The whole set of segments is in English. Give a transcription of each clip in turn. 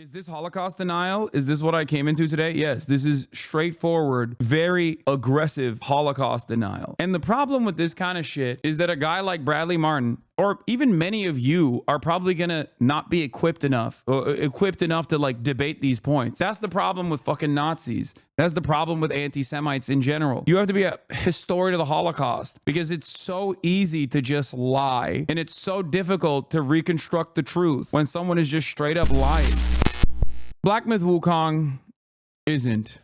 Is this Holocaust denial? Is this what I came into today? Yes, this is straightforward, very aggressive Holocaust denial. And the problem with this kind of shit is that a guy like Bradley Martyn, or even many of you, are probably gonna not be equipped enough to like debate these points. That's the problem with fucking Nazis. That's the problem with anti-Semites in general. You have to be a historian of the Holocaust because it's so easy to just lie, and it's so difficult to reconstruct the truth when someone is just straight up lying. Black Myth Wukong isn't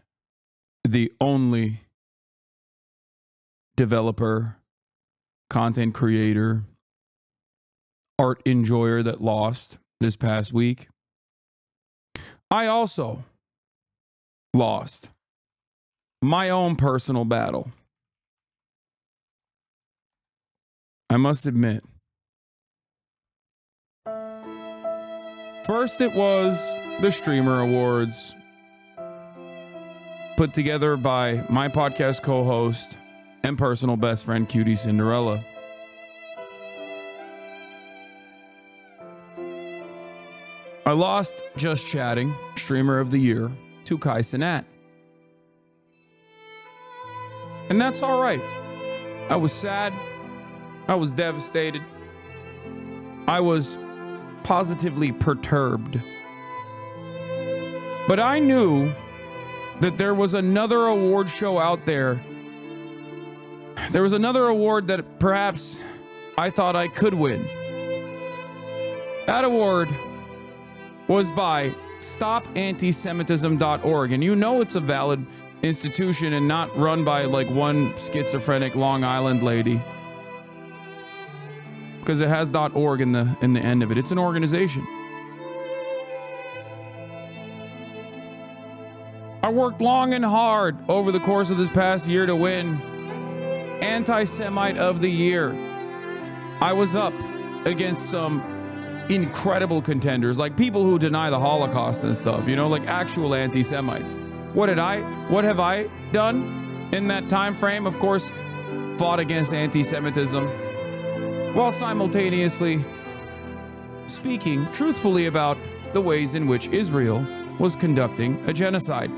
the only developer, content creator, art enjoyer that lost this past week. I also lost my own personal battle. I must admit. First, it was the Streamer Awards, put together by my podcast co-host and personal best friend, Cutie Cinderella. I lost Just Chatting, Streamer of the Year, to Kai Cenat. And that's all right. I was sad. I was devastated. I was positively perturbed. But I knew that there was another award show out there. There was another award that perhaps I thought I could win. That award was by StopAntisemitism.org. And you know it's a valid institution and not run by like one schizophrenic Long Island lady, because it has .org in the end of it. It's an organization. I worked long and hard over the course of this past year to win Anti-Semite of the Year. I was up against some incredible contenders, like people who deny the Holocaust and stuff, you know, like actual anti-Semites. What have I done in that time frame? Of course, fought against anti-Semitism, while simultaneously speaking truthfully about the ways in which Israel was conducting a genocide.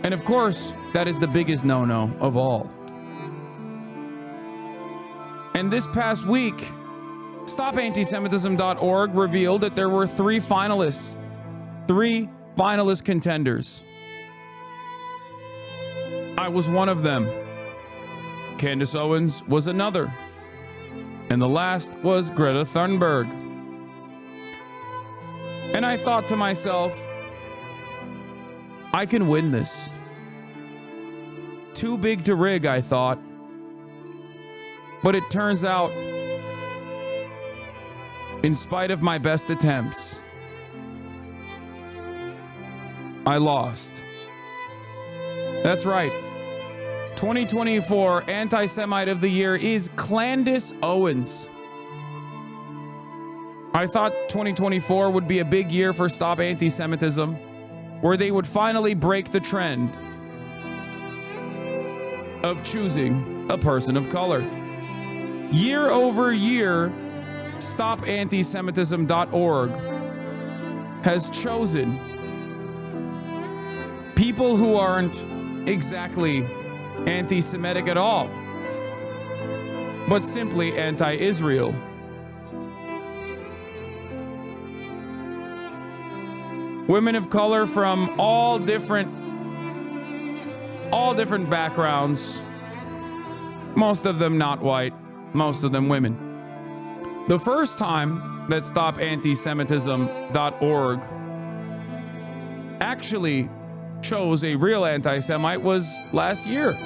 And of course, that is the biggest no-no of all. And this past week, StopAntisemitism.org revealed that there were three finalist contenders. I was one of them. Candace Owens was another. And the last was Greta Thunberg. And I thought to myself, I can win this. Too big to rig, I thought. But it turns out, in spite of my best attempts, I lost. That's right. 2024 Anti-Semite of the Year is Candace Owens. I thought 2024 would be a big year for Stop Anti-Semitism, where they would finally break the trend of choosing a person of color. Year over year, StopAntisemitism.org has chosen people who aren't exactly anti-Semitic at all, but simply anti-Israel. Women of color from all different backgrounds, most of them not white, most of them women. The first time that StopAntisemitism.org actually chose a real anti-Semite was last year.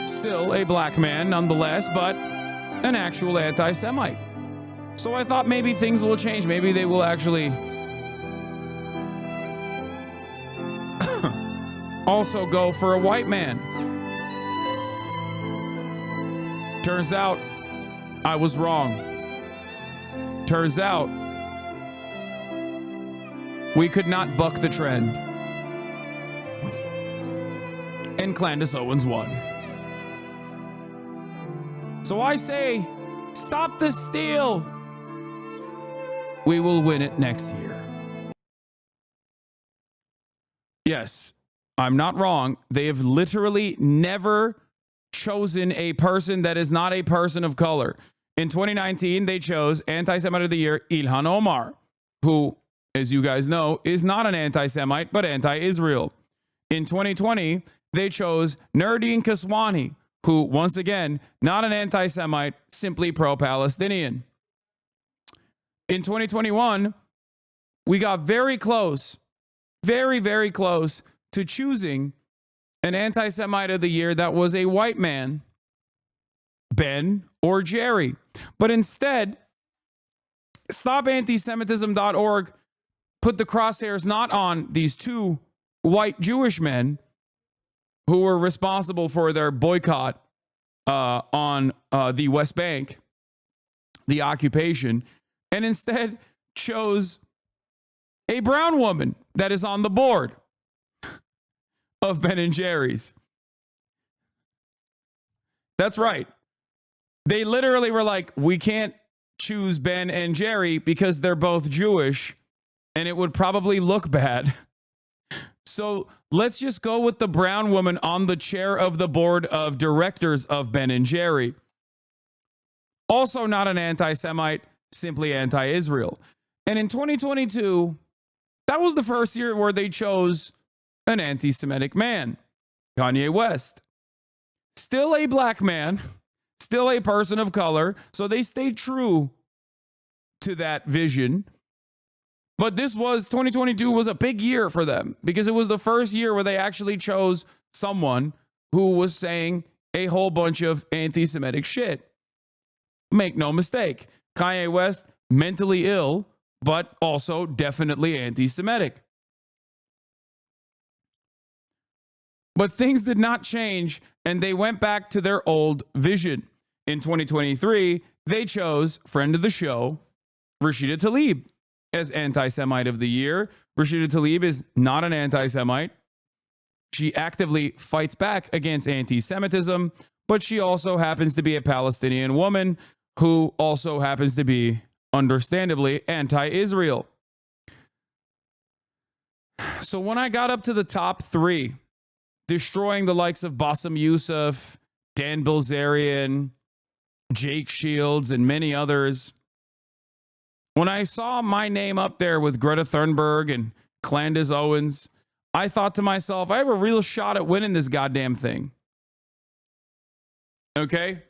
Still a black man nonetheless, but an actual anti-Semite. So I thought maybe things will change. Maybe they will actually also go for a white man. Turns out I was wrong. Turns out we could not buck the trend. And Candace Owens won. So I say, stop the steal. We will win it next year. Yes, I'm not wrong. They have literally never chosen a person that is not a person of color. In 2019, they chose Anti-Semite of the Year, Ilhan Omar, who, as you guys know, is not an anti-Semite, but anti-Israel. In 2020, they chose Nurdin Kaswani, who, once again, not an anti-Semite, simply pro-Palestinian. In 2021, we got very close, very, very close to choosing an anti-Semite of the year that was a white man, Ben or Jerry. But instead, StopAntisemitism.org put the crosshairs not on these two white Jewish men who were responsible for their boycott on the West Bank, the occupation, and instead chose a brown woman that is on the board of Ben and Jerry's. That's right. They literally were like, we can't choose Ben and Jerry because they're both Jewish and it would probably look bad. So let's just go with the brown woman on the chair of the board of directors of Ben and Jerry. Also not an anti-Semite, simply anti-Israel. And in 2022, that was the first year where they chose an anti-Semitic man, Kanye West. Still a black man, still a person of color, so they stayed true to that vision. But 2022 was a big year for them because it was the first year where they actually chose someone who was saying a whole bunch of anti-Semitic shit. Make no mistake, Kanye West, mentally ill, but also definitely anti-Semitic. But things did not change, and they went back to their old vision. In 2023, they chose friend of the show, Rashida Tlaib, as Anti-Semite of the Year. Rashida Tlaib is not an anti-Semite. She actively fights back against anti-Semitism, but she also happens to be a Palestinian woman who also happens to be, understandably, anti-Israel. So when I got up to the top three, destroying the likes of Bassem Youssef, Dan Bilzerian, Jake Shields, and many others, when I saw my name up there with Greta Thunberg and Candace Owens, I thought to myself, I have a real shot at winning this goddamn thing. Okay?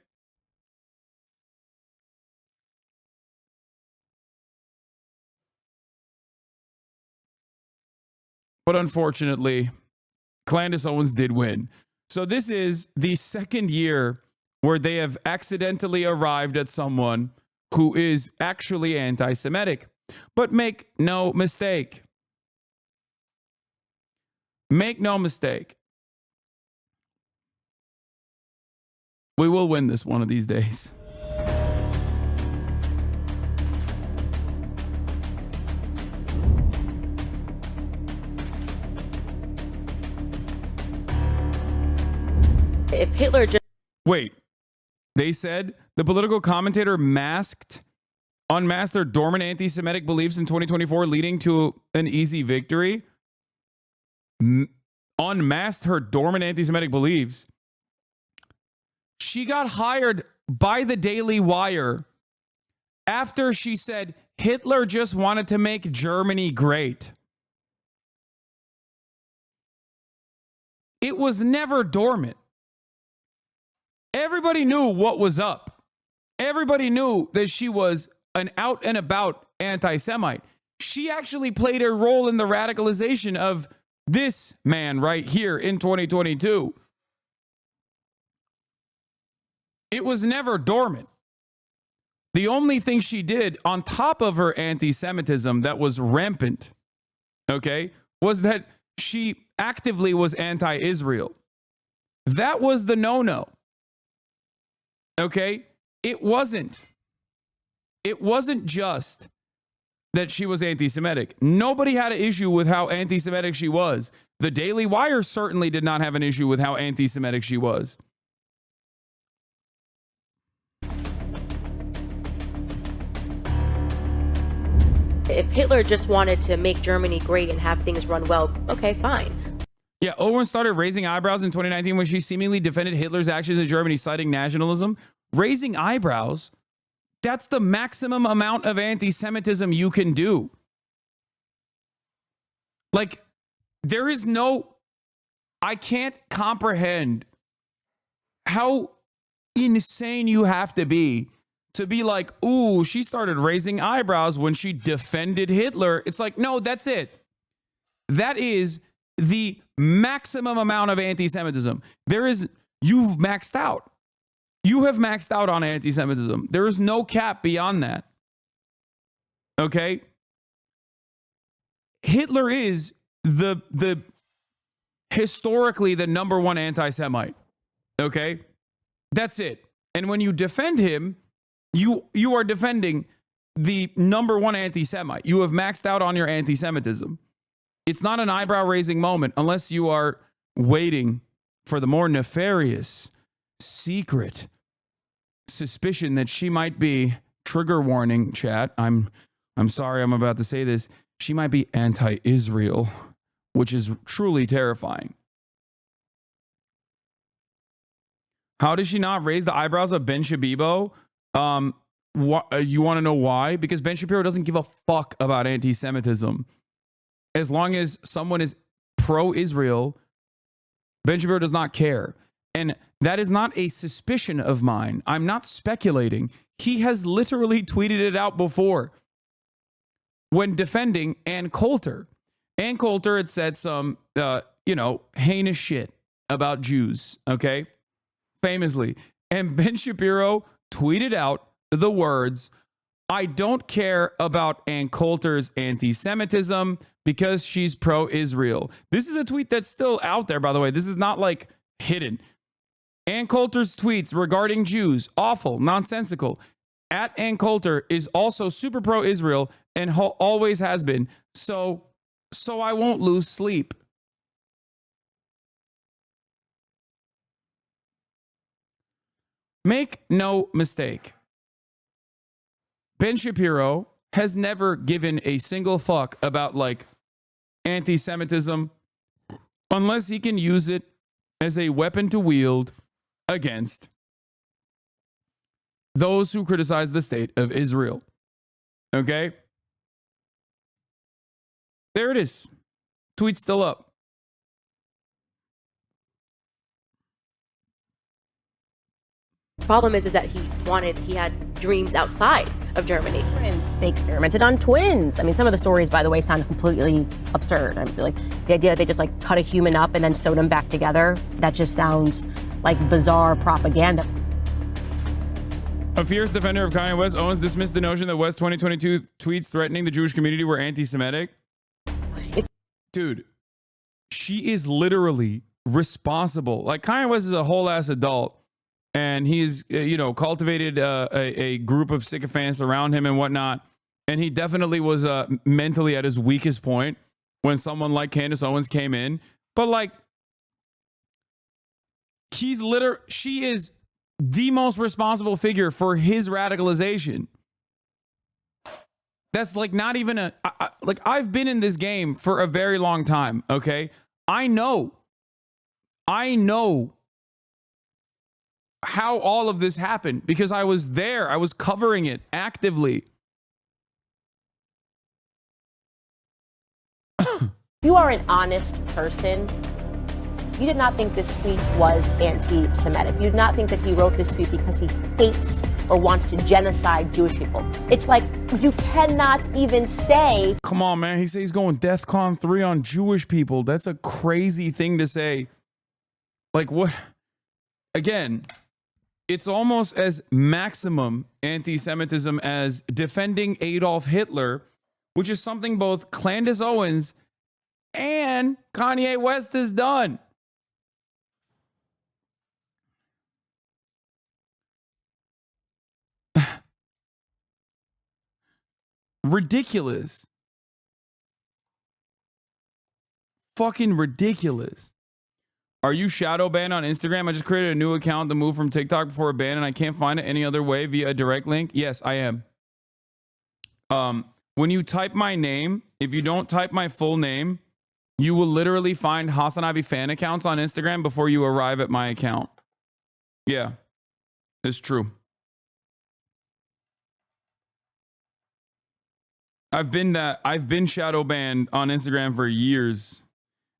But unfortunately, Candace Owens did win. So this is the second year where they have accidentally arrived at someone who is actually anti-Semitic. But make no mistake. Make no mistake. We will win this one of these days. If Hitler just... Wait, they said the political commentator unmasked their dormant anti-Semitic beliefs in 2024, leading to an easy victory. Unmasked her dormant anti-Semitic beliefs. She got hired by the Daily Wire after she said Hitler just wanted to make Germany great. It was never dormant. Everybody knew what was up. Everybody knew that she was an out and about anti-Semite. She actually played a role in the radicalization of this man right here in 2022. It was never dormant. The only thing she did on top of her anti-Semitism that was rampant, okay, was that she actively was anti-Israel. That was the no-no. Okay? It wasn't just that she was anti-Semitic. Nobody had an issue with how anti-Semitic she was. The Daily Wire certainly did not have an issue with how anti-Semitic she was. If Hitler just wanted to make Germany great and have things run well, okay, fine. Yeah, Owens started raising eyebrows in 2019 when she seemingly defended Hitler's actions in Germany, citing nationalism. Raising eyebrows? That's the maximum amount of anti-Semitism you can do. Like, there is no... I can't comprehend how insane you have to be like, ooh, she started raising eyebrows when she defended Hitler. It's like, no, that's it. That is the maximum amount of anti-Semitism. You've maxed out. You have maxed out on anti-Semitism. There is no cap beyond that. Okay? Hitler is the historically the number one anti-Semite. Okay? That's it. And when you defend him, you are defending the number one anti-Semite. You have maxed out on your anti-Semitism. It's not an eyebrow-raising moment unless you are waiting for the more nefarious, secret suspicion that she might be, trigger warning, chat, I'm sorry I'm about to say this, she might be anti-Israel, which is truly terrifying. How does she not raise the eyebrows of Ben Shabibo? You want to know why? Because Ben Shapiro doesn't give a fuck about anti-Semitism. As long as someone is pro-Israel, Ben Shapiro does not care. And that is not a suspicion of mine. I'm not speculating. He has literally tweeted it out before when defending Ann Coulter. Ann Coulter had said some, heinous shit about Jews, okay? Famously. And Ben Shapiro tweeted out the words, I don't care about Ann Coulter's anti-Semitism because she's pro-Israel. This is a tweet that's still out there, by the way. This is not like hidden. Ann Coulter's tweets regarding Jews, awful, nonsensical. At Ann Coulter is also super pro-Israel and always has been. So I won't lose sleep. Make no mistake. Ben Shapiro has never given a single fuck about like anti-Semitism unless he can use it as a weapon to wield against those who criticize the state of Israel. Okay? There it is. Tweet's still up. Problem is that he had dreams outside of Germany. They experimented on twins. I mean, some of the stories, by the way, sound completely absurd. I mean, like the idea that they just like cut a human up and then sewed them back together. That just sounds like bizarre propaganda. A fierce defender of Kanye West, Owens dismissed the notion that West's 2022 tweets threatening the Jewish community were anti-Semitic. Dude, she is literally responsible. Like Kanye West is a whole ass adult. And he's, cultivated a group of sycophants around him and whatnot. And he definitely was mentally at his weakest point when someone like Candace Owens came in. But like, she is the most responsible figure for his radicalization. That's like not even I've been in this game for a very long time. Okay. I know how all of this happened because I was there. I was covering it actively. If you are an honest person, you did not think this tweet was anti-Semitic. You did not think that he wrote this tweet because he hates or wants to genocide Jewish people. It's like you cannot even say. Come on, man. He says he's going DEFCON 3 on Jewish people. That's a crazy thing to say. Like what? Again, it's almost as maximum anti-Semitism as defending Adolf Hitler, which is something both Candace Owens and Kanye West has done. Ridiculous. Fucking ridiculous. Are you shadow banned on Instagram? I just created a new account to move from TikTok before a ban and I can't find it any other way via a direct link. Yes, I am. When you type my name, if you don't type my full name, you will literally find HasanAbi fan accounts on Instagram before you arrive at my account. Yeah, it's true. I've been shadow banned on Instagram for years.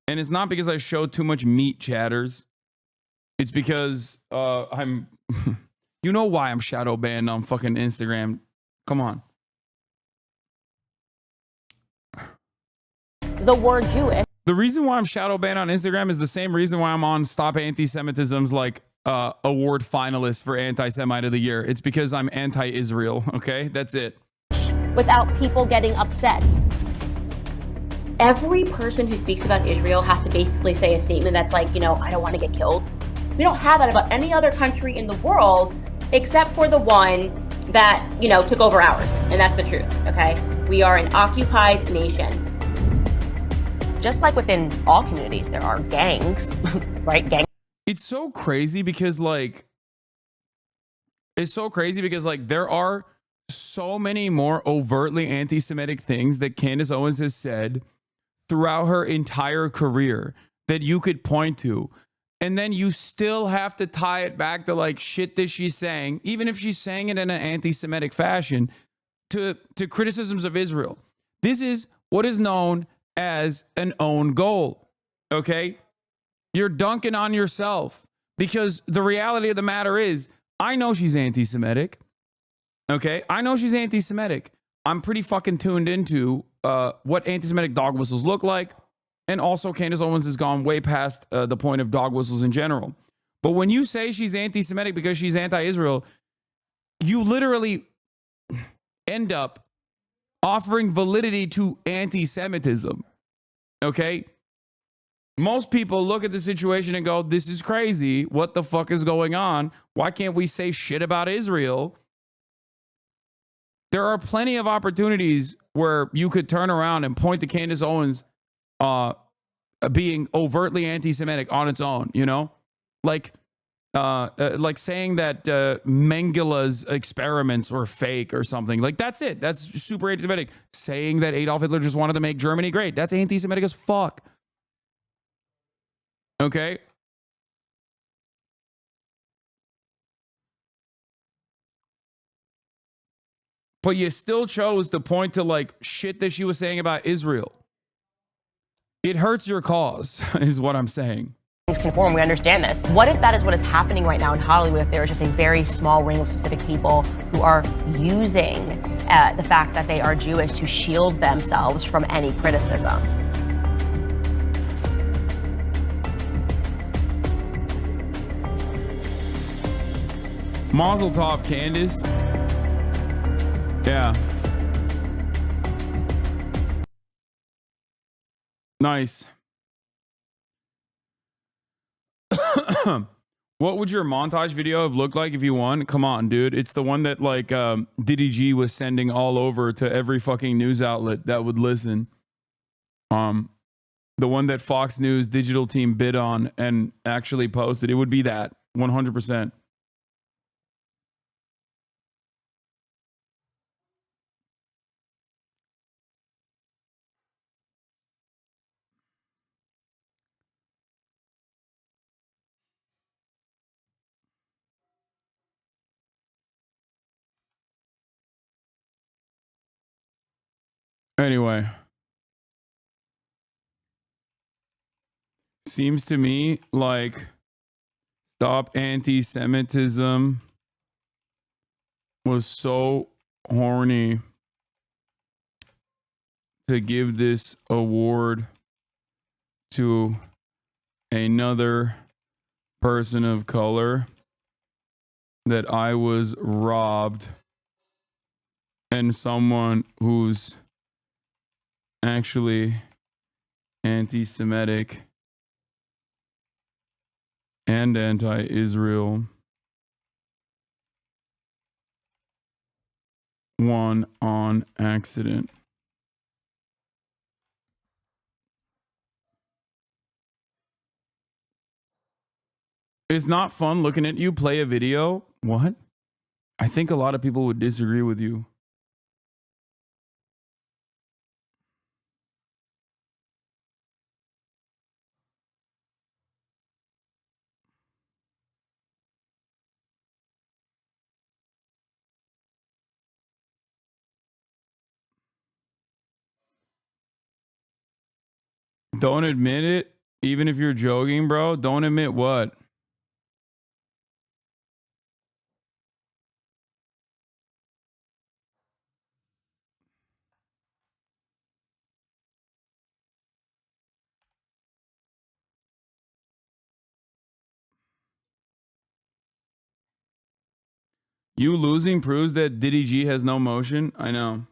And it's not because I show too much meat, chatters. It's because I'm you know why I'm shadow banned on fucking Instagram. Come on. The word Jewish. The reason why I'm shadow banned on Instagram is the same reason why I'm on Stop Anti-Semitism's like award finalist for Anti-Semite of the Year. It's because I'm anti-Israel, okay? That's it. Without people getting upset. Every person who speaks about Israel has to basically say a statement that's like, you know, I don't want to get killed. We don't have that about any other country in the world except for the one that, you know, took over ours. And that's the truth, okay? We are an occupied nation. Just like within all communities, there are gangs, right? It's so crazy because like there are so many more overtly anti-Semitic things that Candace Owens has said throughout her entire career that you could point to. And then you still have to tie it back to like shit that she's saying, even if she's saying it in an anti-Semitic fashion, to criticisms of Israel. This is what is known as an own goal. Okay? You're dunking on yourself because the reality of the matter is, I know she's anti-Semitic. Okay, I know she's anti-Semitic. I'm pretty fucking tuned into what anti-Semitic dog whistles look like. And also Candace Owens has gone way past the point of dog whistles in general. But when you say she's anti-Semitic because she's anti-Israel, you literally end up offering validity to anti-Semitism. Okay? Most people look at the situation and go, this is crazy. What the fuck is going on? Why can't we say shit about Israel? There are plenty of opportunities where you could turn around and point to Candace Owens being overtly anti-Semitic on its own, you know? Like saying that Mengele's experiments were fake or something. Like, that's it. That's super anti-Semitic. Saying that Adolf Hitler just wanted to make Germany great. That's anti-Semitic as fuck. Okay? But you still chose to point to like shit that she was saying about Israel. It hurts your cause, is what I'm saying. Conform, we understand this. What if that is what is happening right now in Hollywood? If there is just a very small ring of specific people who are using the fact that they are Jewish to shield themselves from any criticism? Mazel tov, Candace. Yeah. Nice. What would your montage video have looked like if you won? Come on, dude. It's the one that like Diddy G was sending all over to every fucking news outlet that would listen. The one that Fox News digital team bid on and actually posted. It would be that 100%. Anyway, seems to me like Stop Anti-Semitism was so horny to give this award to another person of color that I was robbed, and someone who's actually anti-Semitic and anti-Israel won on accident. It's not fun looking at you play a video. What? I think a lot of people would disagree with you. Don't admit it, even if you're joking, bro. Don't admit what? You losing proves that Diddy G has no motion. I know.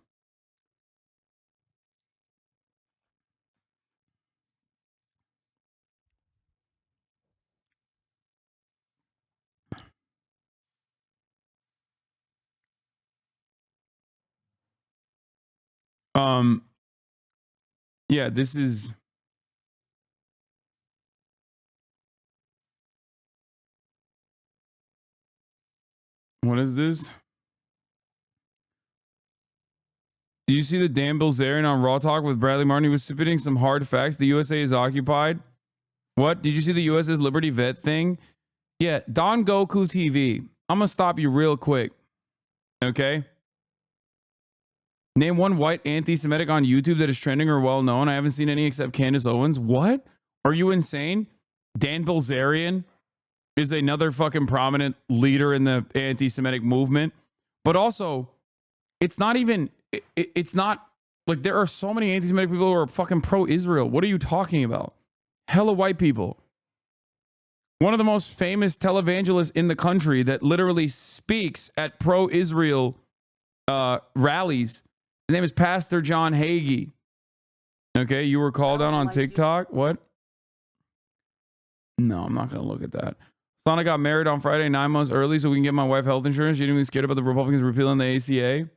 Yeah, this is. What is this? Do you see the Dan Bilzerian on Raw Talk with Bradley Martyn? He was spitting some hard facts. The USA is occupied. What? Did you see the US's Liberty Vet thing? Yeah, Don Goku TV. I'm going to stop you real quick. Okay? Name one white anti-Semitic on YouTube that is trending or well known. I haven't seen any except Candace Owens. What? Are you insane? Dan Bilzerian is another fucking prominent leader in the anti-Semitic movement. But also, it's not even, it's not, like, there are so many anti-Semitic people who are fucking pro-Israel. What are you talking about? Hella white people. One of the most famous televangelists in the country that literally speaks at pro-Israel rallies. His name is Pastor John Hagee. Okay, you were called out on TikTok. What? No, I'm not going to look at that. Thought I got married on Friday 9 months early so we can get my wife health insurance. You didn't even scared about the Republicans repealing the ACA.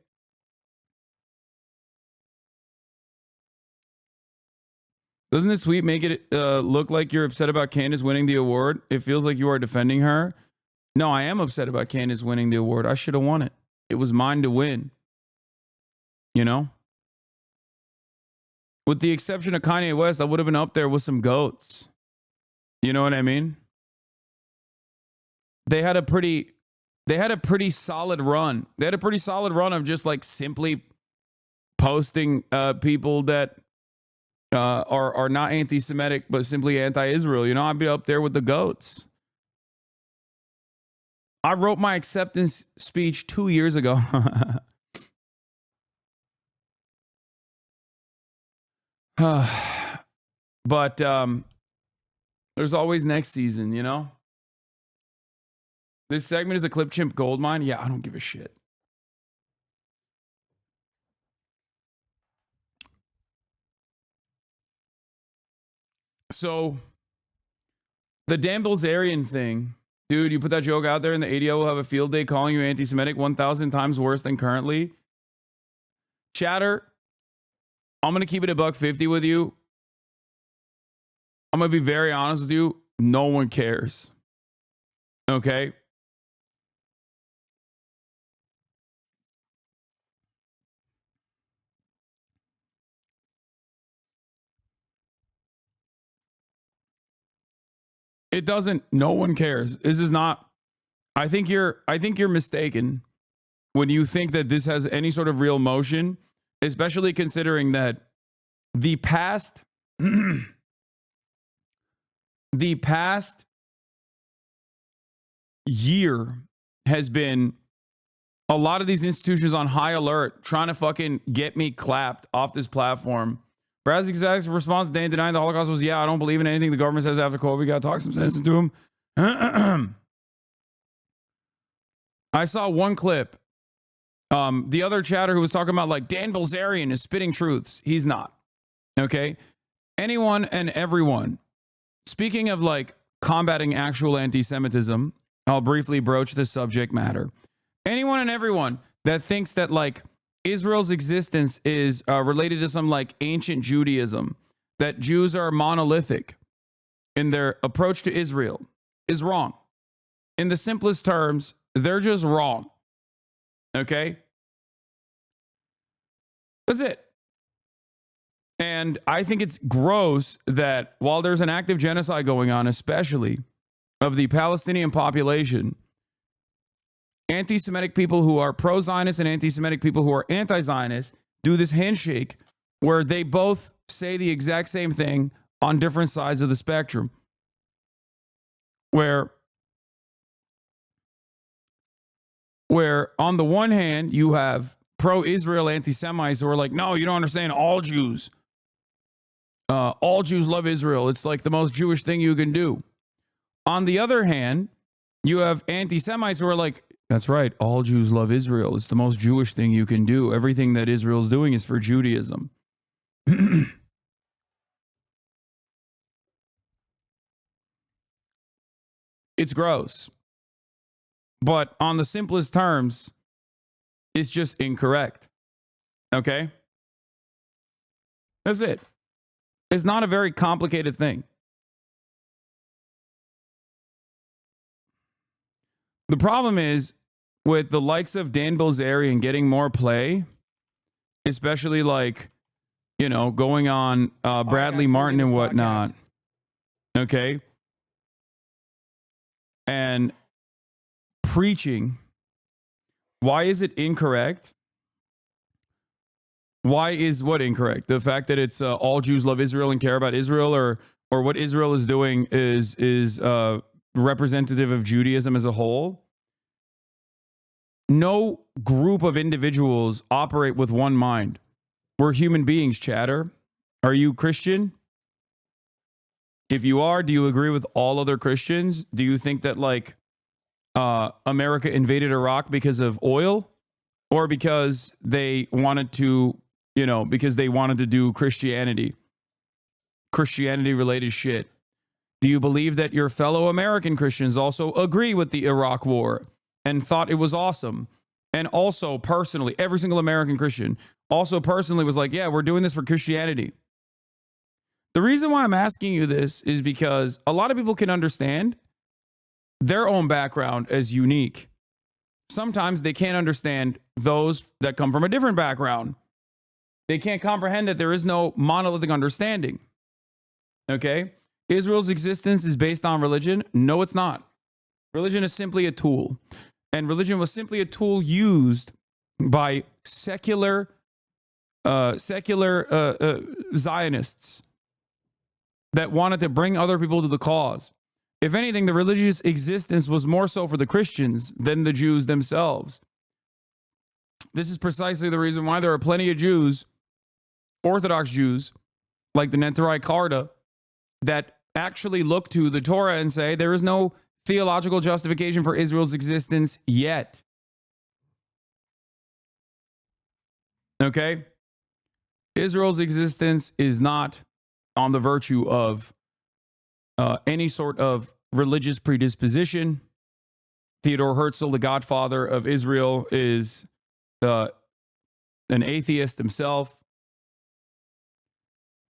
Doesn't this tweet make it look like you're upset about Candace winning the award? It feels like you are defending her. No, I am upset about Candace winning the award. I should have won it. It was mine to win. You know? With the exception of Kanye West, I would have been up there with some goats. You know what I mean? They had a pretty solid run. They had a pretty solid run of just like simply posting people that are not anti-Semitic, but simply anti-Israel. You know, I'd be up there with the goats. I wrote my acceptance speech 2 years ago. But there's always next season, you know? This segment is a Clip Chimp gold mine. Yeah, I don't give a shit. So, the Dan Bilzerian thing, dude, you put that joke out there and the ADL will have a field day calling you anti-Semitic 1,000 times worse than currently. Chatter, I'm going to keep it $1.50 with you. I'm going to be very honest with you. No one cares. Okay? It doesn't. No one cares. This is not. I think you're mistaken when you think that this has any sort of real motion, especially considering that the past year has been a lot of these institutions on high alert trying to fucking get me clapped off this platform. Brad's exact response, Dan denying the Holocaust was, yeah, I don't believe in anything the government says after COVID. Got to talk some sense into him. I saw one clip. The other chatter who was talking about like Dan Bilzerian is spitting truths. He's not. Okay. Anyone and everyone. Speaking of like combating actual anti-Semitism, I'll briefly broach this subject matter. Anyone and everyone that thinks that like Israel's existence is related to some like ancient Judaism, that Jews are monolithic in their approach to Israel, is wrong. In the simplest terms, they're just wrong. Okay? That's it. And I think it's gross that while there's an active genocide going on, especially of the Palestinian population, anti-Semitic people who are pro-Zionist and anti-Semitic people who are anti-Zionist do this handshake where they both say the exact same thing on different sides of the spectrum, where on the one hand, you have pro-Israel anti-Semites who are like, no, you don't understand, all Jews love Israel. It's like the most Jewish thing you can do. On the other hand, you have anti-Semites who are like, that's right, all Jews love Israel. It's the most Jewish thing you can do. Everything that Israel's doing is for Judaism. It's gross. But on the simplest terms, it's just incorrect. Okay? That's it. It's not a very complicated thing. The problem is with the likes of Dan Bilzerian getting more play, especially like, you know, going on Bradley Martyn and whatnot. Okay? And preaching. Why is it incorrect? Why is what incorrect? The fact that it's all Jews love Israel and care about Israel, or what Israel is doing is representative of Judaism as a whole? No group of individuals operate with one mind. We're human beings, chatter. Are you Christian? If you are, do you agree with all other Christians? Do you think that like America invaded Iraq because of oil, or because they wanted to, because they wanted to do Christianity related shit? Do you believe that your fellow American Christians also agree with the Iraq war and thought it was awesome? And also personally, every single American Christian also personally was like, yeah, we're doing this for Christianity. The reason why I'm asking you this is because a lot of people can understand their own background as unique. Sometimes they can't understand those that come from a different background. They can't comprehend that there is no monolithic understanding. Okay? Israel's existence is based on religion? No, it's not. Religion is simply a tool. And religion was simply a tool used by secular Zionists that wanted to bring other people to the cause. If anything, the religious existence was more so for the Christians than the Jews themselves. This is precisely the reason why there are plenty of Jews, Orthodox Jews, like the Neturei Karta, that actually look to the Torah and say there is no theological justification for Israel's existence yet. Okay? Israel's existence is not on the virtue of any sort of religious predisposition. Theodore Herzl, the godfather of Israel, is an atheist himself.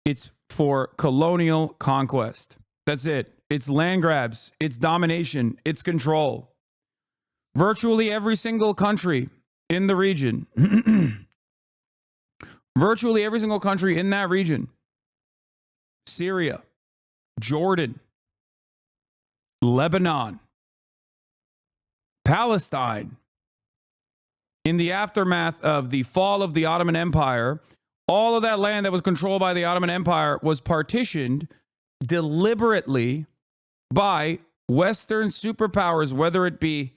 It's for colonial conquest. That's it. It's land grabs. It's domination. It's control. Virtually every single country in the region, virtually every single country in that region, Syria, Jordan, Lebanon, Palestine, in the aftermath of the fall of the Ottoman Empire, all of that land that was controlled by the Ottoman Empire was partitioned deliberately by Western superpowers, whether it be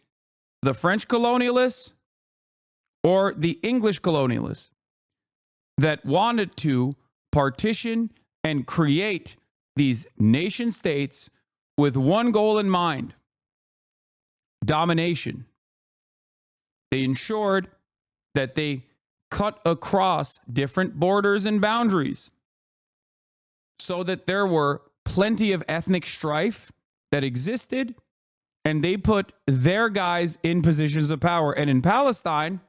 the French colonialists or the English colonialists, that wanted to partition and create these nation states with one goal in mind: domination. They ensured that they cut across different borders and boundaries so that there were plenty of ethnic strife that existed, and they put their guys in positions of power. And in Palestine,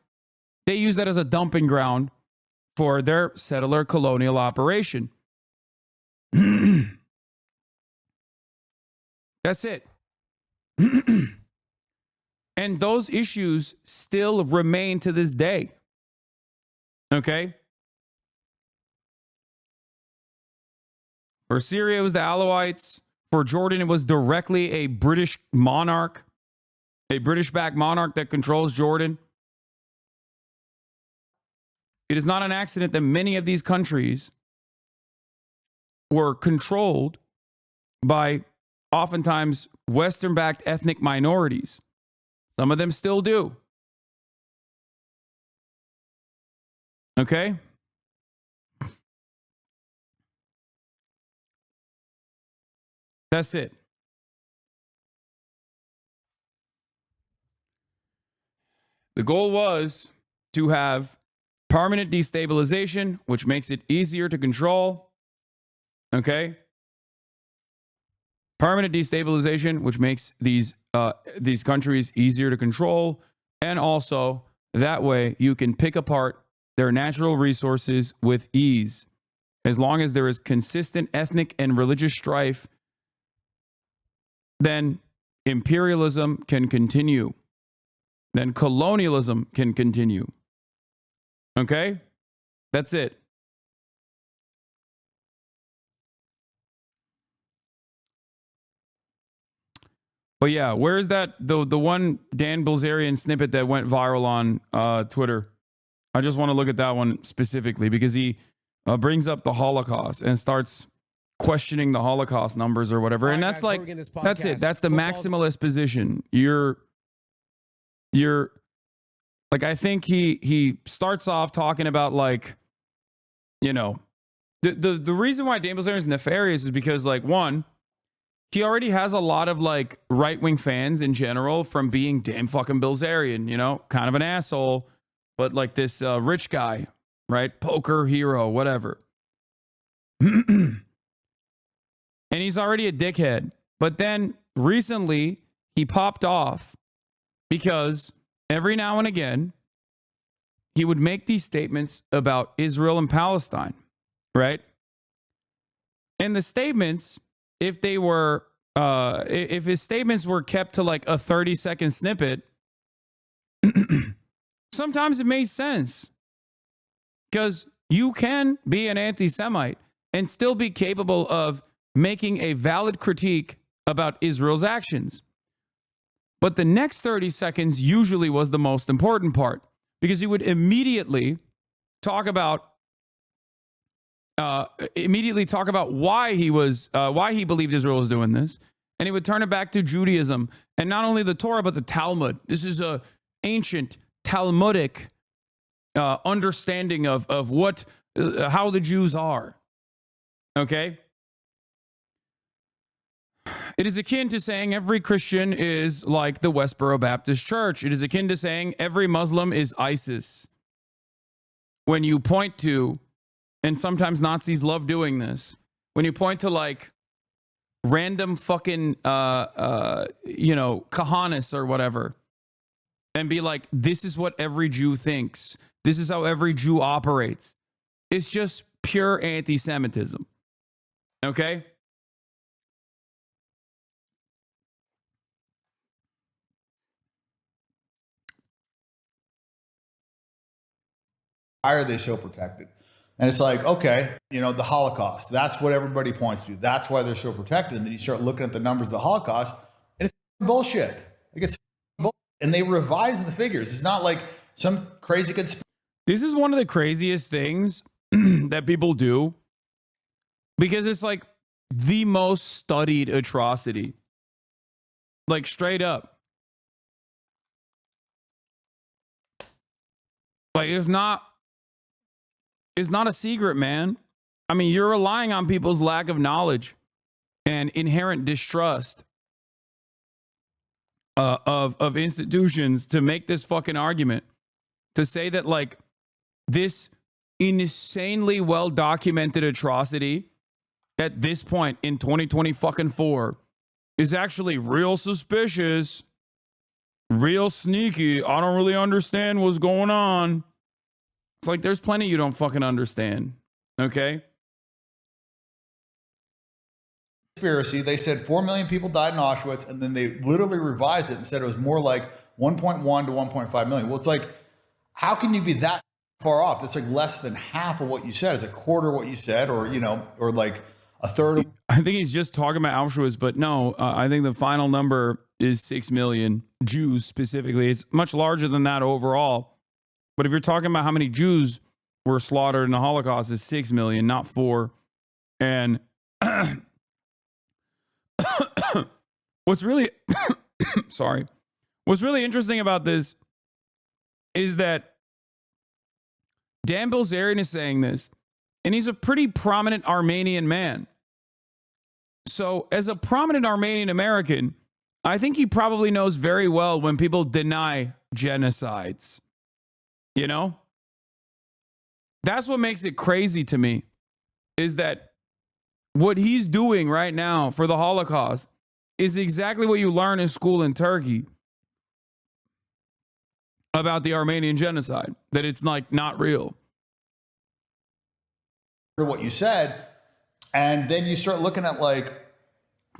they use that as a dumping ground for their settler colonial operation. That's it. And those issues still remain to this day. Okay? For Syria, it was the Alawites. For Jordan, it was directly a British monarch, a British-backed monarch that controls Jordan. It is not an accident that many of these countries were controlled by oftentimes Western-backed ethnic minorities. Some of them still do. Okay? That's it. The goal was to have permanent destabilization, which makes it easier to control. Okay? Permanent destabilization, which makes these countries easier to control. And also, that way you can pick apart their natural resources with ease. As long as there is consistent ethnic and religious strife, then imperialism can continue. Then colonialism can continue. Okay? That's it. But yeah, where's that the one Dan Bilzerian snippet that went viral on Twitter? I just want to look at that one specifically because he brings up the Holocaust and starts questioning the Holocaust numbers or whatever. And that's like, that's it. That's the maximalist position. You're like, I think he starts off talking about like, you know, the reason why Dan Bilzerian is nefarious is because like, one, he already has a lot of like right-wing fans in general from being Dan fucking Bilzerian, you know, kind of an asshole, but like this rich guy, right? Poker hero, whatever. And he's already a dickhead. But then recently he popped off because every now and again he would make these statements about Israel and Palestine, right? And the statements, if they were, if his statements were kept to like a 30-second snippet, sometimes it made sense. Because you can be an anti-Semite and still be capable of making a valid critique about Israel's actions. But the next 30 seconds usually was the most important part because he would immediately talk about why he believed Israel was doing this, and he would turn it back to Judaism and not only the Torah but the Talmud. This is a ancient Talmudic understanding of what how the Jews are. Okay. It is akin to saying every Christian is like the Westboro Baptist Church. It is akin to saying every Muslim is ISIS. When you point to, and sometimes Nazis love doing this, when you point to like random fucking, Kahanis or whatever, and be like, this is what every Jew thinks. This is how every Jew operates. It's just pure anti-Semitism. Okay? Why are they so protected? And it's like, okay, you know, the Holocaust, that's what everybody points to. That's why they're so protected. And then you start looking at the numbers of the Holocaust, and it's bullshit. Like it's bullshit. And they revise the figures. It's not like some crazy conspiracy. This is one of the craziest things that people do because it's like the most studied atrocity. Like straight up. Like it's not a secret, man. I mean, you're relying on people's lack of knowledge and inherent distrust of institutions to make this fucking argument, to say that like this insanely well documented atrocity at this point in 2024 is actually real suspicious, real sneaky. I don't really understand what's going on. It's like there's plenty you don't fucking understand. Okay? Conspiracy. They said 4 million people died in Auschwitz, and then they literally revised it and said it was more like 1.1 to 1.5 million. Well, it's like, how can you be that far off? It's like less than half of what you said. It's a quarter of what you said, or, you know, or like a third. I think he's just talking about Auschwitz, but no, I think the final number is 6 million Jews specifically. It's much larger than that overall. But if you're talking about how many Jews were slaughtered in the Holocaust, it's 6 million, not 4. And What's really sorry. What's really interesting about this is that Dan Bilzerian is saying this, and he's a pretty prominent Armenian man. So, as a prominent Armenian American, I think he probably knows very well when people deny genocides. You know? That's what makes it crazy to me, is that what he's doing right now for the Holocaust is exactly what you learn in school in Turkey about the Armenian genocide, that it's like not real. What you said, and then you start looking at like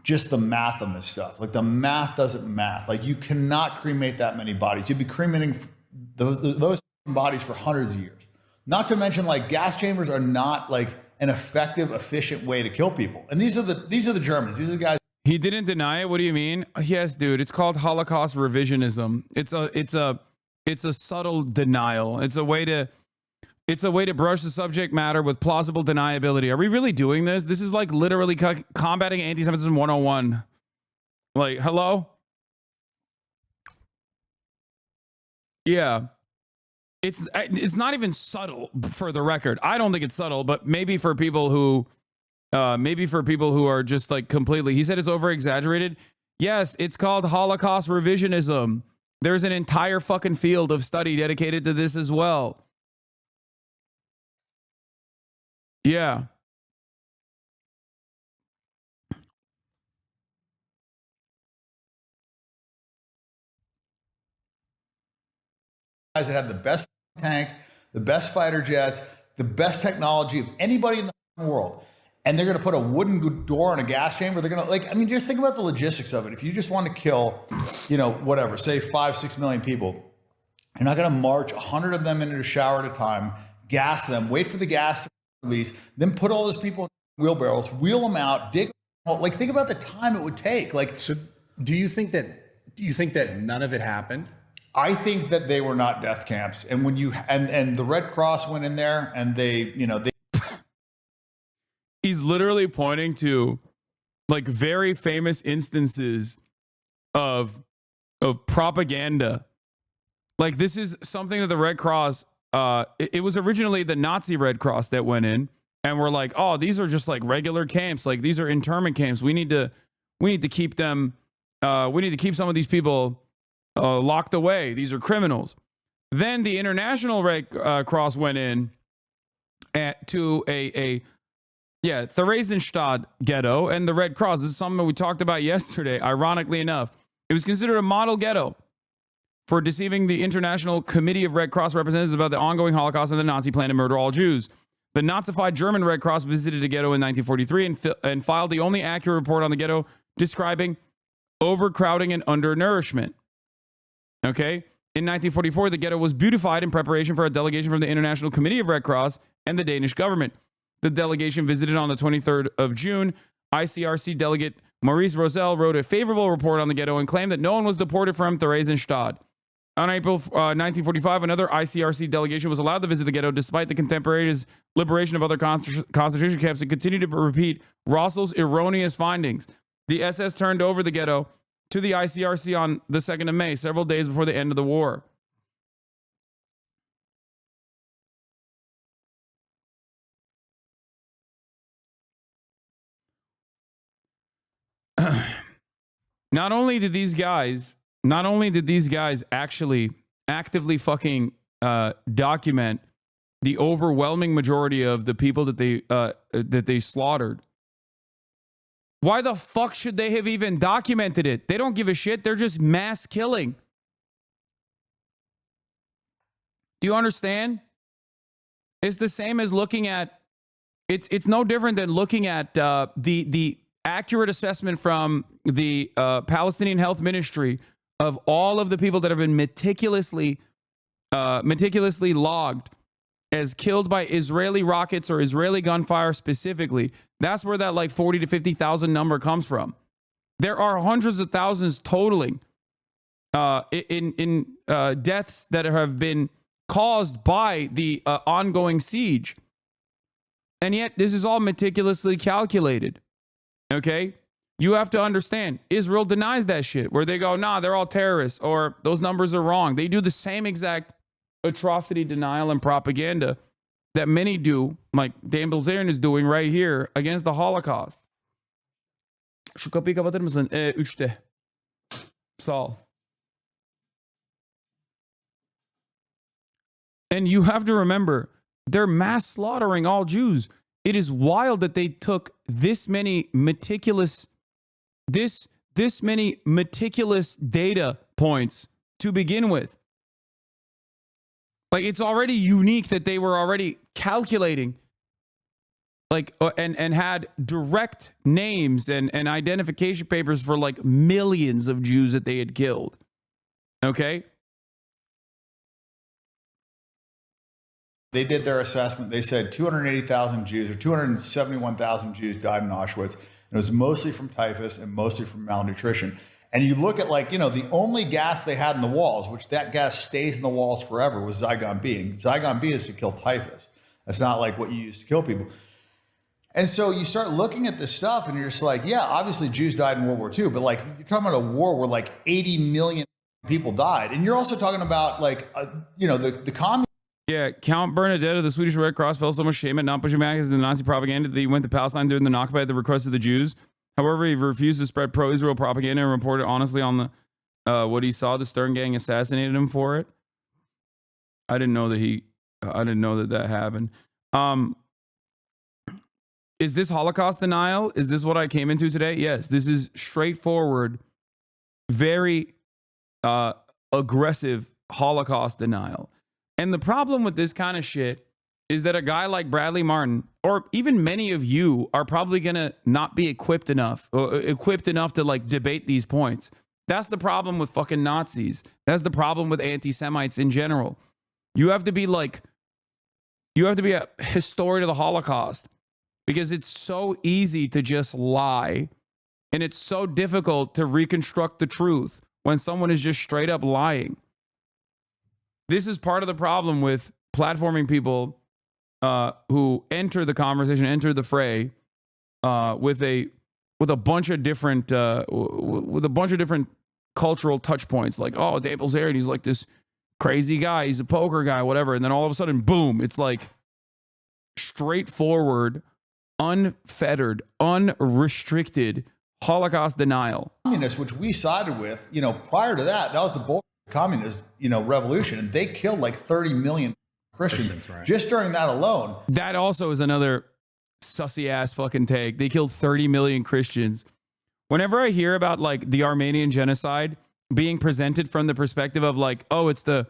just the math on this stuff. Like the math doesn't math. Like you cannot cremate that many bodies. You'd be cremating those bodies for hundreds of years. Not to mention, like, gas chambers are not like an effective, efficient way to kill people. And these are the Germans. These are the guys. He didn't deny it. What do you mean? Yes, dude. It's called Holocaust revisionism. It's a subtle denial. It's a way to brush the subject matter with plausible deniability. Are we really doing this? This is like literally combating anti-Semitism 101. Like, hello? Yeah. It's not even subtle, for the record. I don't think it's subtle, but maybe for people who are just like completely, he said it's over exaggerated. Yes, it's called Holocaust revisionism. There's an entire fucking field of study dedicated to this as well. Yeah. Guys that have the best tanks, the best fighter jets, the best technology of anybody in the world. And they're going to put a wooden door in a gas chamber. They're going to, like, I mean, just think about the logistics of it. If you just want to kill, you know, whatever, say 5-6 million people, you're not going to march 100 of them into a shower at a time, gas them, wait for the gas to release, then put all those people in wheelbarrows, wheel them out, dig them out. Like, think about the time it would take. Like, so do you think that none of it happened? I think that they were not death camps. And when you, and the Red Cross went in there and they, you know, they, he's literally pointing to like very famous instances of propaganda. Like, this is something that the Red Cross, it was originally the Nazi Red Cross that went in and were like, oh, these are just like regular camps. Like, these are internment camps. We need to keep them. We need to keep some of these people locked away. These are criminals. Then the International Red Cross went in to a Theresienstadt ghetto, and the Red Cross, this is something we talked about yesterday, ironically enough. It was considered a model ghetto for deceiving the International Committee of Red Cross representatives about the ongoing Holocaust and the Nazi plan to murder all Jews. The Nazified German Red Cross visited a ghetto in 1943 and filed the only accurate report on the ghetto, describing overcrowding and undernourishment. Okay? In 1944, the ghetto was beautified in preparation for a delegation from the International Committee of Red Cross and the Danish government. The delegation visited on the 23rd of June. ICRC delegate Maurice Rosell wrote a favorable report on the ghetto and claimed that no one was deported from Theresienstadt. On April 1945, another ICRC delegation was allowed to visit the ghetto despite the contemporaneous liberation of other concentration camps and continued to repeat Rossell's erroneous findings. The SS turned over the ghetto to the ICRC on the 2nd of May, several days before the end of the war. Not only did these guys actually actively fucking document the overwhelming majority of the people that they slaughtered. Why the fuck should they have even documented it? They don't give a shit. They're just mass killing. Do you understand? It's the same as looking at, it's no different than looking at the accurate assessment from the Palestinian Health Ministry of all of the people that have been meticulously logged as killed by Israeli rockets or Israeli gunfire specifically. That's where that like 40 to 50,000 number comes from. There are hundreds of thousands totaling in deaths that have been caused by the ongoing siege. And yet this is all meticulously calculated. Okay? You have to understand, Israel denies that shit, where they go, nah, they're all terrorists, or those numbers are wrong. They do the same exact atrocity denial and propaganda that many do, like Dan Bilzerian is doing right here against the Holocaust. Şu kapıyı kapatır mısın? 3'te. Sol. And you have to remember, they're mass slaughtering all Jews. It is wild that they took this many meticulous data points to begin with. Like, it's already unique that they were already calculating, like, and had direct names and identification papers for like millions of Jews that they had killed. Okay? They did their assessment. They said 280,000 Jews or 271,000 Jews died in Auschwitz. And it was mostly from typhus and mostly from malnutrition. And you look at, like, you know, the only gas they had in the walls, which that gas stays in the walls forever, was Zygon B. And Zygon B is to kill typhus. That's not like what you use to kill people. And so you start looking at this stuff and you're just like, yeah, obviously Jews died in World War II, but like you're talking about a war where like 80 million people died. And you're also talking about like, you know, the communists. Yeah, Count Bernadette of the Swedish Red Cross felt so much shame at not pushing back against the Nazi propaganda that he went to Palestine during the Nakba at the request of the Jews. However, he refused to spread pro-Israel propaganda and reported honestly on the what he saw. The Stern Gang assassinated him for it. I didn't know that that happened. Is this Holocaust denial? Is this what I came into today? Yes, this is straightforward, very aggressive Holocaust denial. And the problem with this kind of shit is that a guy like Bradley Martyn, or even many of you, are probably going to not be equipped enough to like debate these points. That's the problem with fucking Nazis. That's the problem with anti-Semites in general. You have to be a historian of the Holocaust, because it's so easy to just lie, and it's so difficult to reconstruct the truth when someone is just straight up lying. This is part of the problem with platforming people who enter the conversation, enter the fray with a bunch of different cultural touch points. Like, oh, Dan Bilzerian, he's like this crazy guy, he's a poker guy, whatever. And then all of a sudden, boom, it's like straightforward, unfettered, unrestricted Holocaust denial. Communists, which we sided with, you know, prior to that was the Bolshevik communist, you know, revolution, and they killed like 30 million Christians right, just during that alone. That also is another sussy ass fucking take. They killed 30 million Christians. Whenever I hear about like the Armenian genocide being presented from the perspective of like, oh, it's the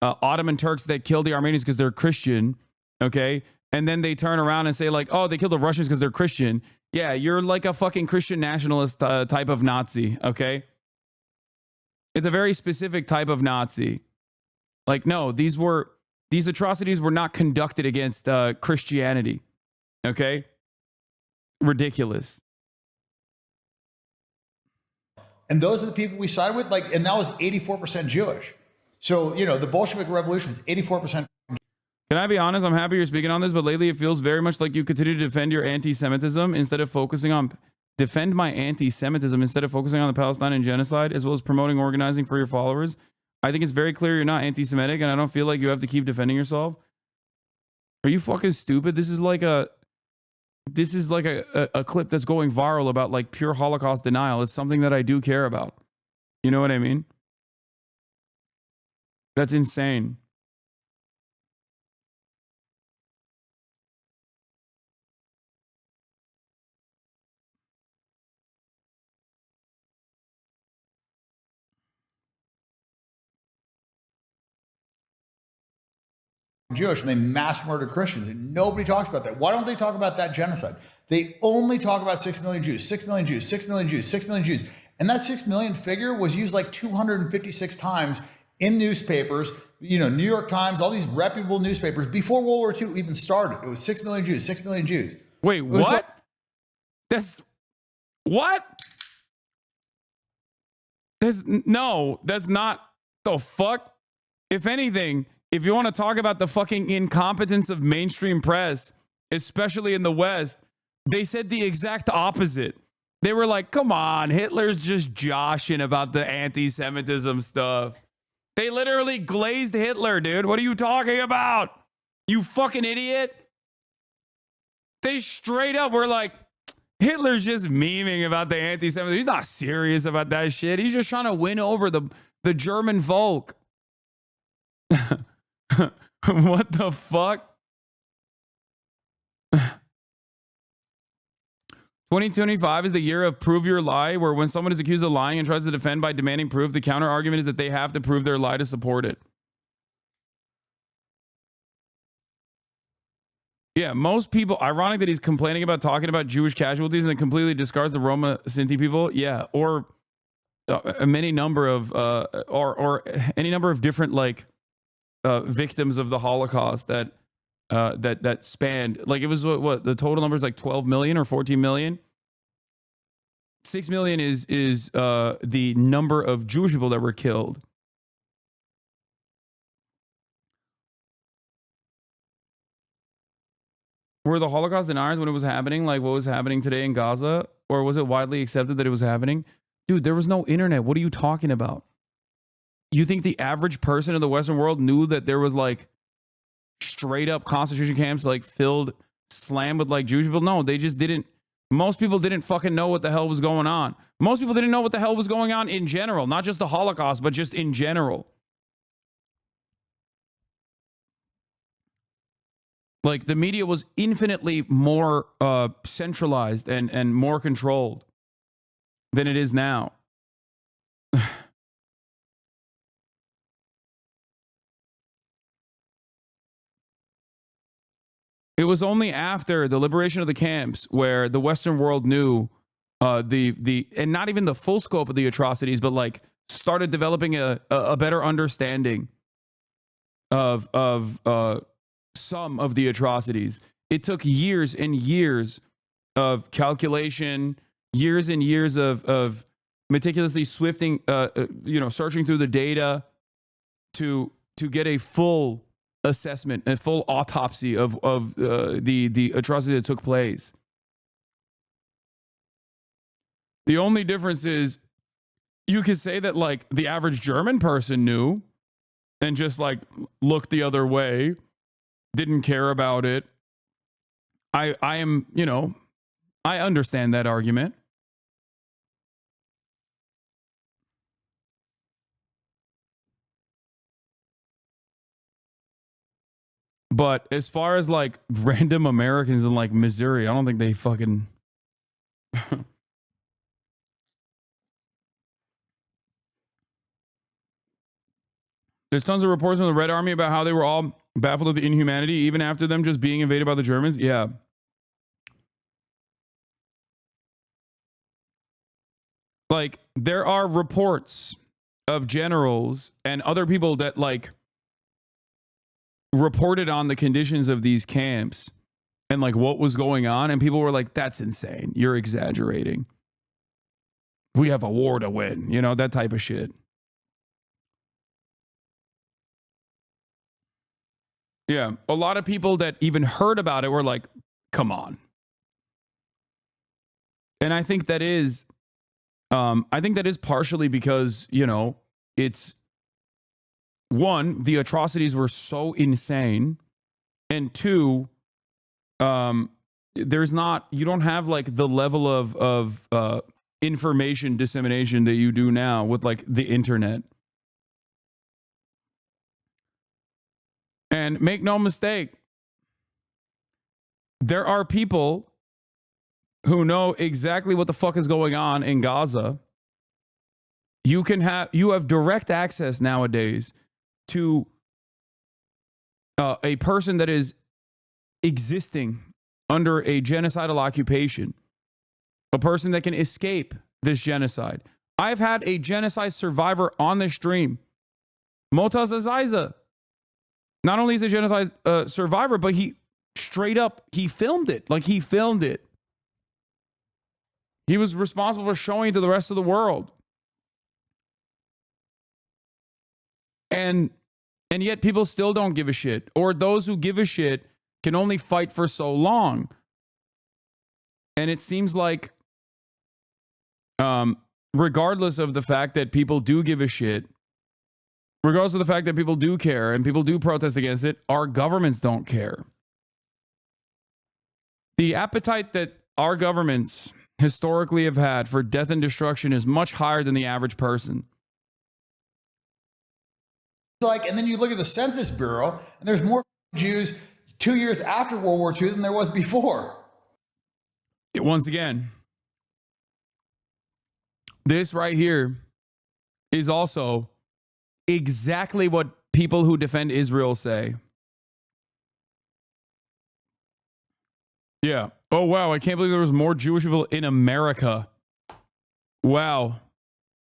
Ottoman Turks that killed the Armenians because they're Christian, okay? And then they turn around and say like, oh, they killed the Russians because they're Christian. Yeah, you're like a fucking Christian nationalist type of Nazi, okay? It's a very specific type of Nazi. Like, no, these atrocities were not conducted against Christianity, okay? Ridiculous. And those are the people we sided with, like, and that was 84% Jewish. So, you know, the Bolshevik Revolution was 84%. Can I be honest? I'm happy you're speaking on this, but lately it feels very much like you continue to defend your anti-Semitism instead of focusing on defend my anti-Semitism instead of focusing on the Palestinian genocide, as well as promoting organizing for your followers. I think it's very clear you're not anti-Semitic, and I don't feel like you have to keep defending yourself. Are you fucking stupid? This is like a clip that's going viral about like pure Holocaust denial. It's something that I do care about. You know what I mean? That's insane. Jewish, and they mass murdered Christians, and nobody talks about that. Why don't they talk about that genocide? They only talk about 6 million Jews, 6 million Jews, 6 million Jews, 6 million Jews. And that 6 million figure was used like 256 times in newspapers, you know, New York Times, all these reputable newspapers before World War II even started. It was 6 million Jews, 6 million Jews. Wait, what? Like, that's what? That's not the fuck. If anything, if you want to talk about the fucking incompetence of mainstream press, especially in the West, they said the exact opposite. They were like, come on, Hitler's just joshing about the anti-Semitism stuff. They literally glazed Hitler, dude. What are you talking about? You fucking idiot. They straight up were like, Hitler's just memeing about the anti-Semitism. He's not serious about that shit. He's just trying to win over the German folk. What the fuck? 2025 is the year of prove your lie, where when someone is accused of lying and tries to defend by demanding proof, the counter argument is that they have to prove their lie to support it. Yeah, most people, ironic that he's complaining about talking about Jewish casualties and then completely discards the Roma Sinti people. Yeah, or many number of, or any number of different like victims of the Holocaust that that spanned, like it was what the total number is, like 12 million or 14 million. 6 million is the number of Jewish people that were killed. Were the Holocaust deniers when it was happening like what was happening today in Gaza? Or was it widely accepted that it was happening? Dude, there was no internet. What are you talking about? You think the average person in the Western world knew that there was like straight up concentration camps like filled, slammed with like Jewish people? No, they just didn't. Most people didn't fucking know what the hell was going on. Most people didn't know what the hell was going on in general. Not just the Holocaust, but just in general. Like the media was infinitely more centralized and more controlled than it is now. It was only after the liberation of the camps where the Western world knew and not even the full scope of the atrocities, but like started developing a better understanding of some of the atrocities. It took years and years of calculation, years and years of meticulously searching through the data to get a full assessment, a full autopsy of the atrocity that took place. The only difference is you could say that like the average German person knew and just like looked the other way, didn't care about it. I understand that argument. But as far as like random Americans in like Missouri, I don't think they fucking There's tons of reports from the Red Army about how they were all baffled at the inhumanity, even after them just being invaded by the Germans. Yeah. Like, there are reports of generals and other people that, like, reported on the conditions of these camps and, like, what was going on. And people were like, that's insane. You're exaggerating. We have a war to win. You know, that type of shit. Yeah, a lot of people that even heard about it were like, come on. And I think that is partially because, you know, it's one, the atrocities were so insane. And two, you don't have like the level of information dissemination that you do now with like the internet. And make no mistake, there are people who know exactly what the fuck is going on in Gaza. You have direct access nowadays to a person that is existing under a genocidal occupation, a person that can escape this genocide. I've had a genocide survivor on the stream, Motaz Azaiza. Not only is a genocide survivor, but he filmed it. Like, he filmed it. He was responsible for showing it to the rest of the world. And yet people still don't give a shit. Or those who give a shit can only fight for so long. And it seems like regardless of the fact that people do give a shit, regardless of the fact that people do care and people do protest against it, our governments don't care. The appetite that our governments historically have had for death and destruction is much higher than the average person. Like, and then you look at the Census Bureau, and there's more Jews 2 years after World War II than there was before. Once again, this right here is also exactly what people who defend Israel say. Yeah. Oh, wow. I can't believe there was more Jewish people in America. Wow.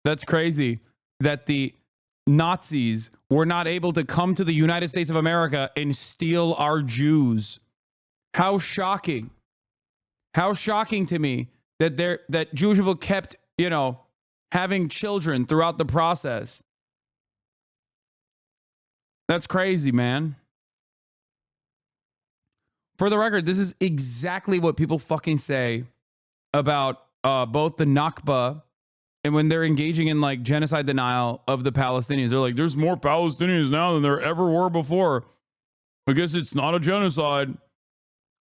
That's crazy that the Nazis were not able to come to the United States of America and steal our Jews. How shocking. How shocking to me that that Jewish people kept, having children throughout the process. That's crazy, man. For the record, this is exactly what people fucking say about both the Nakba and when they're engaging in like genocide denial of the Palestinians. They're like, there's more Palestinians now than there ever were before. I guess it's not a genocide.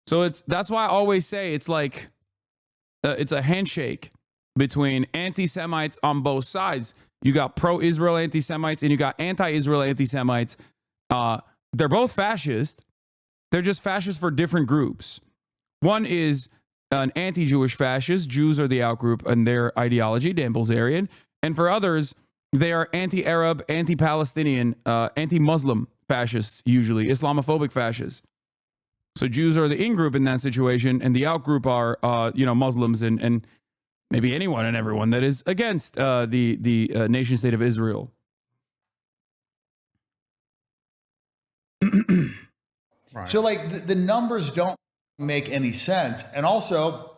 So that's why I always say it's like it's a handshake between anti-Semites on both sides. You got pro-Israel anti-Semites and you got anti-Israel anti-Semites. They're both fascist. They're just fascists for different groups. One is an anti-Jewish fascist. Jews are the outgroup in their ideology, Dan Bilzerian. And for others, they are anti-Arab, anti-Palestinian, anti-Muslim fascists, usually Islamophobic fascists. So Jews are the in-group in that situation, and the out-group are, Muslims and maybe anyone and everyone that is against the nation-state of Israel. Right. So, like, the numbers don't make any sense. And also,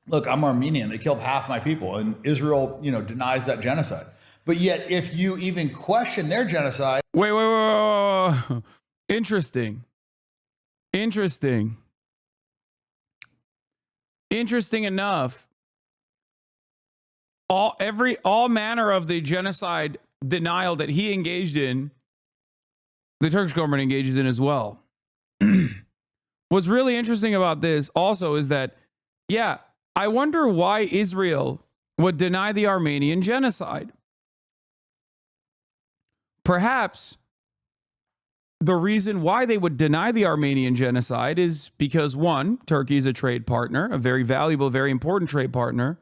look, I'm Armenian. They killed half my people, and Israel, denies that genocide. But yet, if you even question their genocide... Wait. Interesting enough, all manner of the genocide denial that he engaged in, the Turkish government engages in as well. What's really interesting about this also is that, I wonder why Israel would deny the Armenian genocide. Perhaps the reason why they would deny the Armenian genocide is because, one, Turkey is a trade partner, a very valuable, very important trade partner.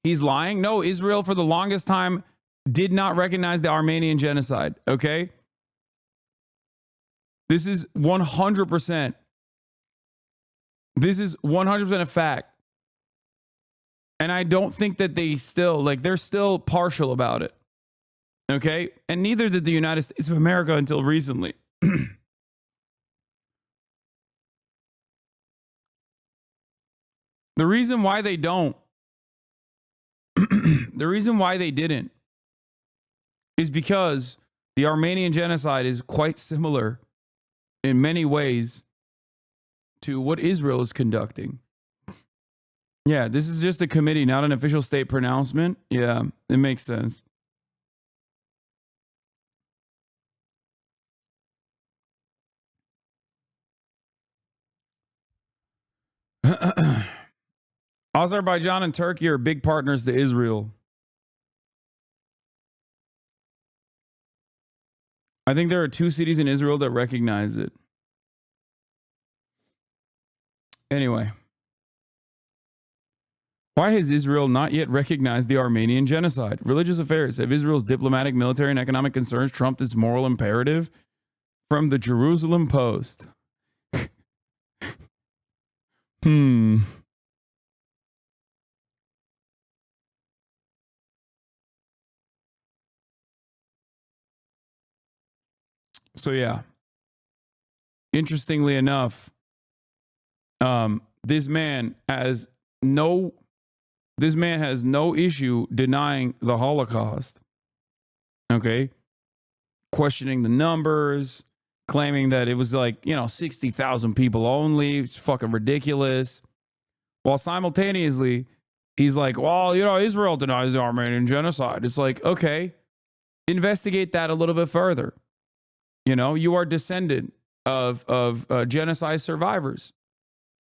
He's lying. No, Israel for the longest time did not recognize the Armenian genocide, okay? This is 100%. This is 100% a fact. And I don't think that they're still partial about it. Okay? And neither did the United States of America until recently. The reason why they don't, the reason why they didn't, is because the Armenian genocide is quite similar in many ways to what Israel is conducting. Yeah, this is just a committee, not an official state pronouncement. Yeah, it makes sense. Azerbaijan and Turkey are big partners to Israel. I think there are 2 cities in Israel that recognize it. Anyway. Why has Israel not yet recognized the Armenian genocide? Religious affairs. Have Israel's diplomatic, military, and economic concerns trumped its moral imperative? From the Jerusalem Post. So yeah, interestingly enough, this man has no issue denying the Holocaust. Okay, questioning the numbers, claiming that it was 60,000 people only. It's fucking ridiculous. While simultaneously He's like, well, Israel denies the Armenian genocide. It's like, okay, investigate that a little bit further. You are descendant of genocide survivors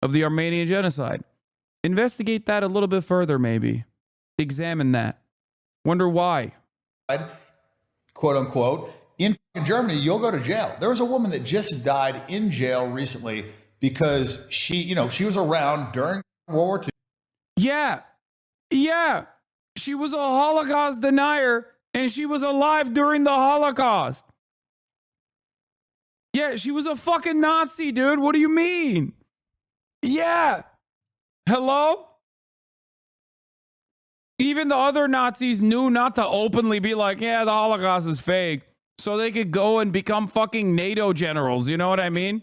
of the Armenian genocide. Investigate that a little bit further, maybe. Examine that. Wonder why. Quote unquote. In Germany, you'll go to jail. There was a woman that just died in jail recently because she was around during World War II. Yeah. She was a Holocaust denier and she was alive during the Holocaust. Yeah, she was a fucking Nazi, dude. What do you mean? Yeah. Hello? Even the other Nazis knew not to openly be like, yeah, the Holocaust is fake. So they could go and become fucking NATO generals. You know what I mean?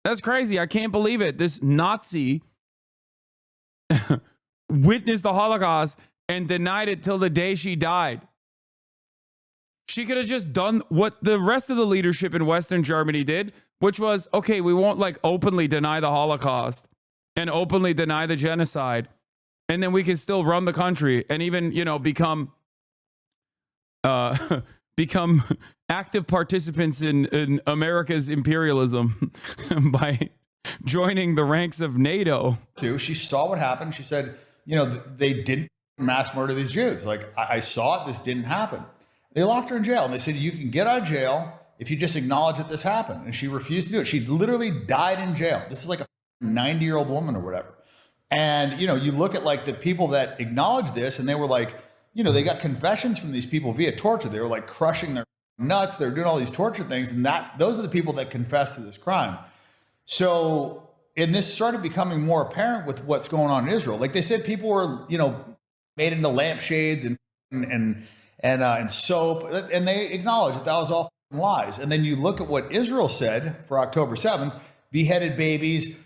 That's crazy. I can't believe it. This Nazi witnessed the Holocaust and denied it till the day she died. She could have just done what the rest of the leadership in Western Germany did, which was, okay, we won't like openly deny the Holocaust and openly deny the genocide. And then we can still run the country and even, become active participants in America's imperialism by joining the ranks of NATO. She saw what happened. She said, they didn't mass murder these Jews. Like, I saw it. This didn't happen. They locked her in jail and they said, you can get out of jail if you just acknowledge that this happened. And she refused to do it. She literally died in jail. This is like a 90-year-old woman or whatever. And, you look at like the people that acknowledge this and they were like, they got confessions from these people via torture. They were like crushing their nuts. They were doing all these torture things. And those are the people that confessed to this crime. So, and this started becoming more apparent with what's going on in Israel. Like they said, people were, made into lampshades and soap, and they acknowledged that was all lies. And then you look at what Israel said for October 7th, beheaded babies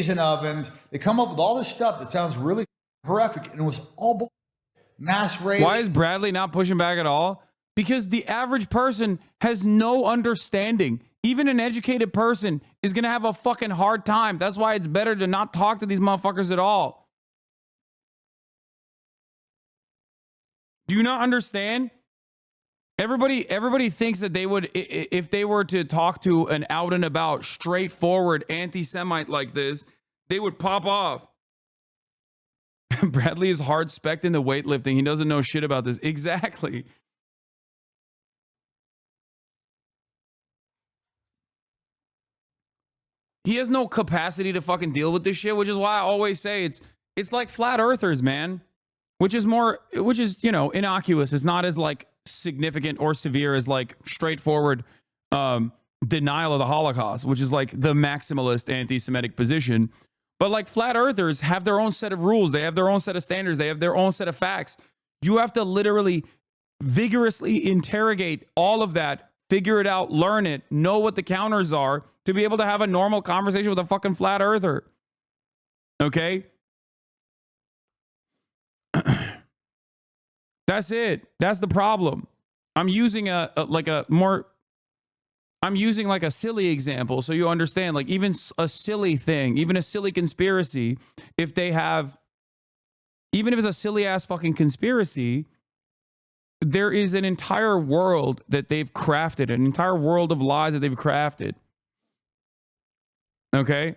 in ovens. They come up with all this stuff that sounds really horrific, and it was all mass rapes. Why is Bradley not pushing back at all? Because the average person has no understanding. Even an educated person is going to have a fucking hard time. That's why it's better to not talk to these motherfuckers at all. Do you not understand? Everybody thinks that they would, if they were to talk to an out and about, straightforward anti-Semite like this, they would pop off. Bradley is hard spec'd into weightlifting. He doesn't know shit about this. Exactly. He has no capacity to fucking deal with this shit, which is why I always say it's like flat earthers, man. Which is innocuous. It's not as like significant or severe as like straightforward denial of the Holocaust, which is like the maximalist anti-Semitic position. But like flat earthers have their own set of rules. They have their own set of standards. They have their own set of facts. You have to literally vigorously interrogate all of that, figure it out, learn it, know what the counters are to be able to have a normal conversation with a fucking flat earther. Okay? That's it. That's the problem. I'm using a silly example so you understand, like even a silly thing, even a silly conspiracy, even if it's a silly ass fucking conspiracy, there is an entire world that they've crafted, an entire world of lies that they've crafted. Okay?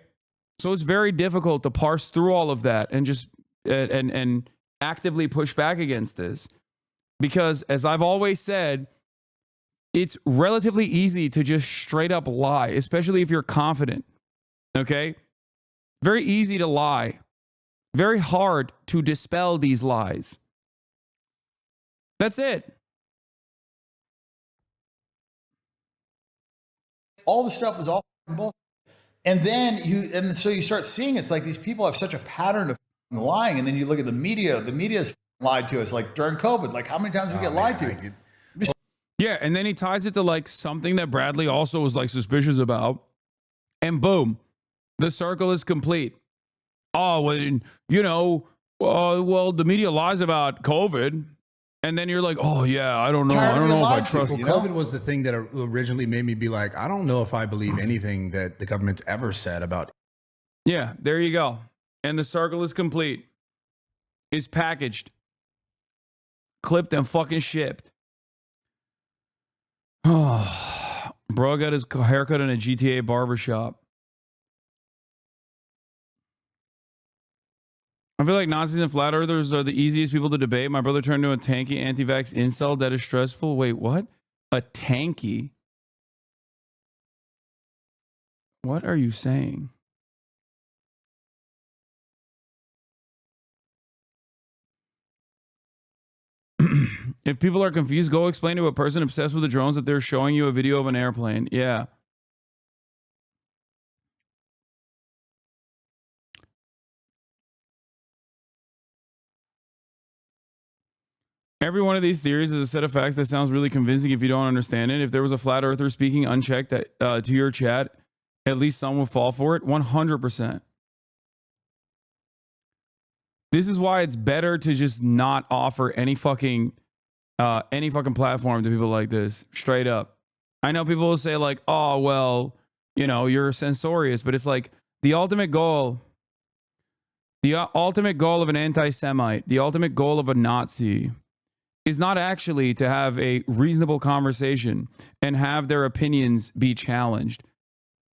So it's very difficult to parse through all of that and just and actively push back against this. Because as I've always said, it's relatively easy to just straight up lie, especially if you're confident. Okay? Very easy to lie. Very hard to dispel these lies. That's it. All the stuff was all bullshit. And so you start seeing it's like these people have such a pattern of lying, and then you look at the media. The media's lied to us, like during COVID. Like how many times we get lied to? Yeah, and then he ties it to like something that Bradley also was like suspicious about, and boom, the circle is complete. Oh, well, the media lies about COVID, and then you're like, oh yeah, I don't know if I trust. Well, COVID was the thing that originally made me be like, I don't know if I believe anything that the government's ever said about Yeah, there you go. And the circle is complete. It's packaged, clipped, and fucking shipped. Oh, bro got his haircut in a GTA barbershop. I feel like Nazis and flat earthers are the easiest people to debate. My brother turned into a tanky anti-vax incel that is stressful. Wait, what? A tanky? What are you saying? If people are confused, go explain to a person obsessed with the drones that they're showing you a video of an airplane. Yeah. Every one of these theories is a set of facts that sounds really convincing if you don't understand it. If there was a flat earther speaking unchecked to your chat, at least some will fall for it. 100%. This is why it's better to just not offer any fucking platform to people like this. Straight up. I know people will say like, oh, well, you know, you're censorious, but it's like the ultimate goal of an anti-Semite, the ultimate goal of a Nazi is not actually to have a reasonable conversation and have their opinions be challenged.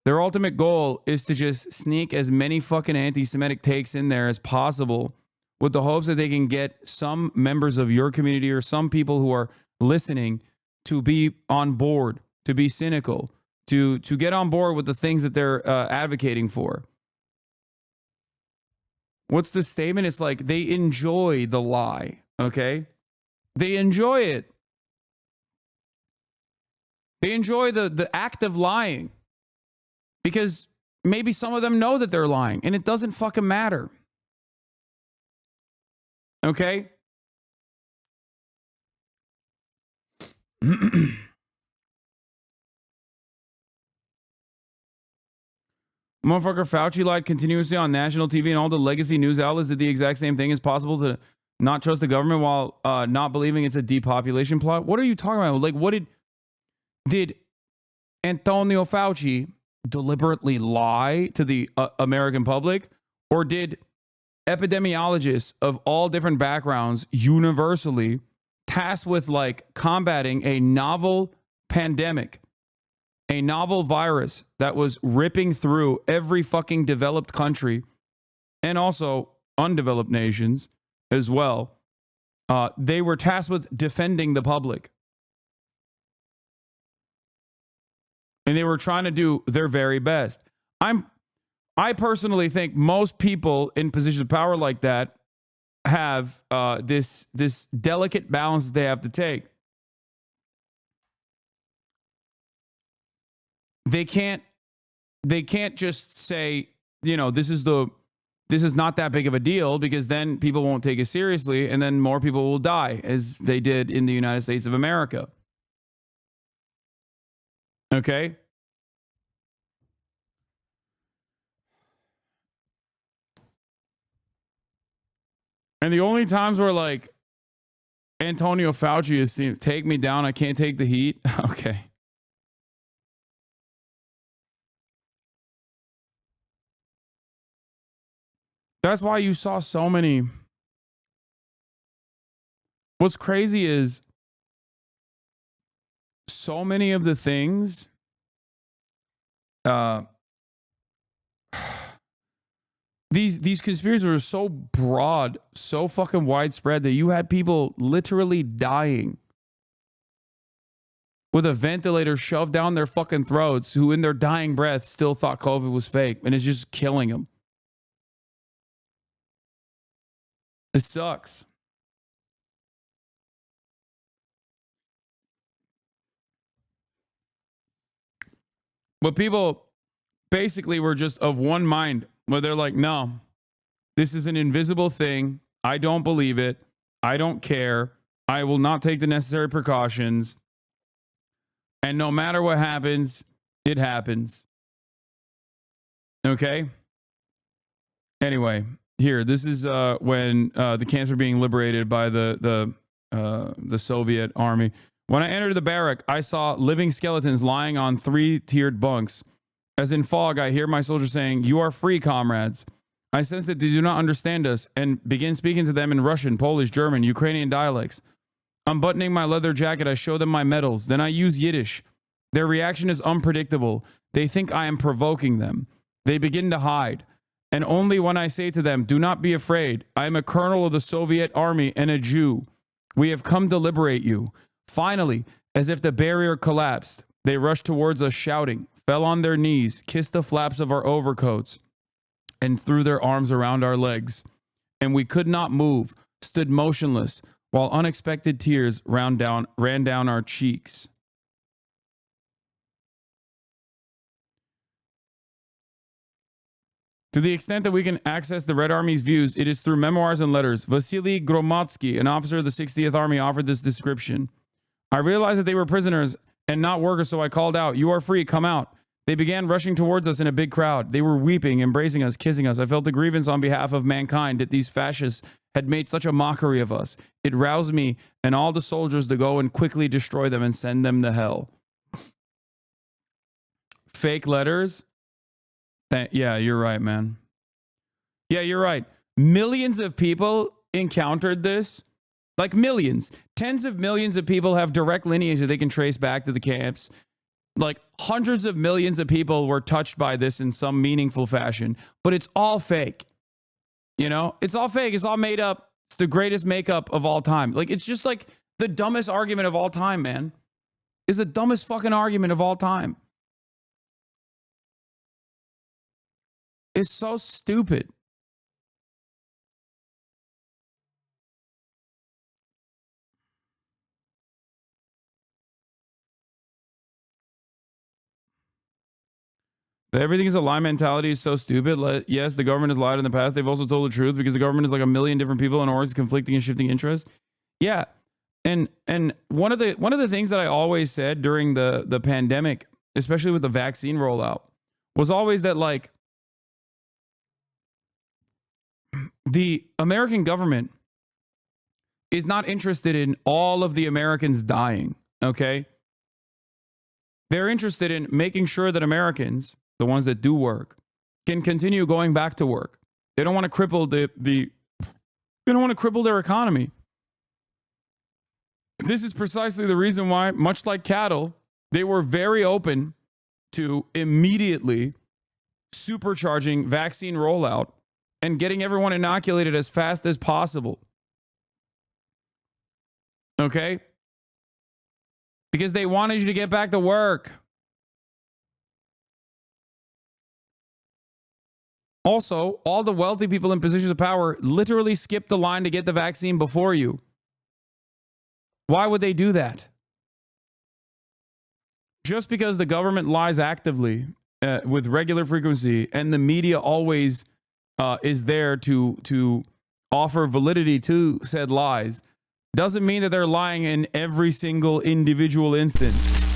Their ultimate goal is to just sneak as many fucking anti-Semitic takes in there as possible with the hopes that they can get some members of your community or some people who are listening to be on board, to be cynical, to get on board with the things that they're advocating for. What's the statement? It's like they enjoy the lie, okay? They enjoy it. They enjoy the act of lying because maybe some of them know that they're lying and it doesn't fucking matter. Okay? Motherfucker Fauci lied continuously on national TV and all the legacy news outlets did the exact same thing. It's possible to not trust the government while not believing it's a depopulation plot. What are you talking about? Like, what did Antonio Fauci deliberately lie to the American public? Or did epidemiologists of all different backgrounds universally tasked with like combating a novel pandemic, a novel virus that was ripping through every fucking developed country and also undeveloped nations as well, they were tasked with defending the public. And they were trying to do their very best. I personally think most people in positions of power like that have this delicate balance that they have to take. They can't just say, you know, this is not that big of a deal, because then people won't take it seriously and then more people will die, as they did in the United States of America. Okay? And the only times where like Antonio Fauci is saying, take me down, I can't take the heat. Okay. That's why you saw so many. What's crazy is so many of the things these conspiracies were so broad, so fucking widespread that you had people literally dying with a ventilator shoved down their fucking throats, who in their dying breath still thought COVID was fake, and it's just killing them. It sucks. But people basically were just of one mind, where they're like, no, this is an invisible thing. I don't believe it. I don't care. I will not take the necessary precautions. And no matter what happens, it happens. Okay? Anyway, here, this is when the camps were being liberated by the Soviet army. When I entered the barrack, I saw living skeletons lying on 3-tiered bunks. As in fog, I hear my soldiers saying, "You are free, comrades." I sense that they do not understand us and begin speaking to them in Russian, Polish, German, Ukrainian dialects. Unbuttoning my leather jacket, I show them my medals. Then I use Yiddish. Their reaction is unpredictable. They think I am provoking them. They begin to hide. And only when I say to them, "Do not be afraid. I am a colonel of the Soviet army and a Jew. We have come to liberate you." Finally, as if the barrier collapsed, they rushed towards us shouting, fell on their knees, kissed the flaps of our overcoats, and threw their arms around our legs. And we could not move, stood motionless, while unexpected tears ran down our cheeks. To the extent that we can access the Red Army's views, it is through memoirs and letters. Vasily Gromadsky, an officer of the 60th Army, offered this description. I realized that they were prisoners and not workers, so I called out, "You are free, come out." They began rushing towards us in a big crowd. They were weeping, embracing us, kissing us. I felt a grievance on behalf of mankind that these fascists had made such a mockery of us. It roused me and all the soldiers to go and quickly destroy them and send them to hell. Fake letters? Yeah, you're right, man. Yeah, you're right. Millions of people encountered this. Like millions. Tens of millions of people have direct lineage that they can trace back to the camps. Like hundreds of millions of people were touched by this in some meaningful fashion. But it's all fake. You know? It's all fake. It's all made up. It's the greatest makeup of all time. Like, it's just like the dumbest argument of all time, man. It's the dumbest fucking argument of all time. It's so stupid. Everything is a lie mentality is so stupid. Yes, the government has lied in the past. They've also told the truth because the government is like a million different people and always conflicting and shifting interests. Yeah. And one of the things that I always said during the pandemic, especially with the vaccine rollout, was always that, like, the American government is not interested in all of the Americans dying, okay? They're interested in making sure that Americans, the ones that do work, can continue going back to work. They don't want to cripple they don't want to cripple their economy. This is precisely the reason why, much like cattle, they were very open to immediately supercharging vaccine rollout and getting everyone inoculated as fast as possible. Okay? Because they wanted you to get back to work. Also, all the wealthy people in positions of power literally skipped the line to get the vaccine before you. Why would they do that? Just because the government lies actively with regular frequency and the media always is there to offer validity to said lies doesn't mean that they're lying in every single individual instance.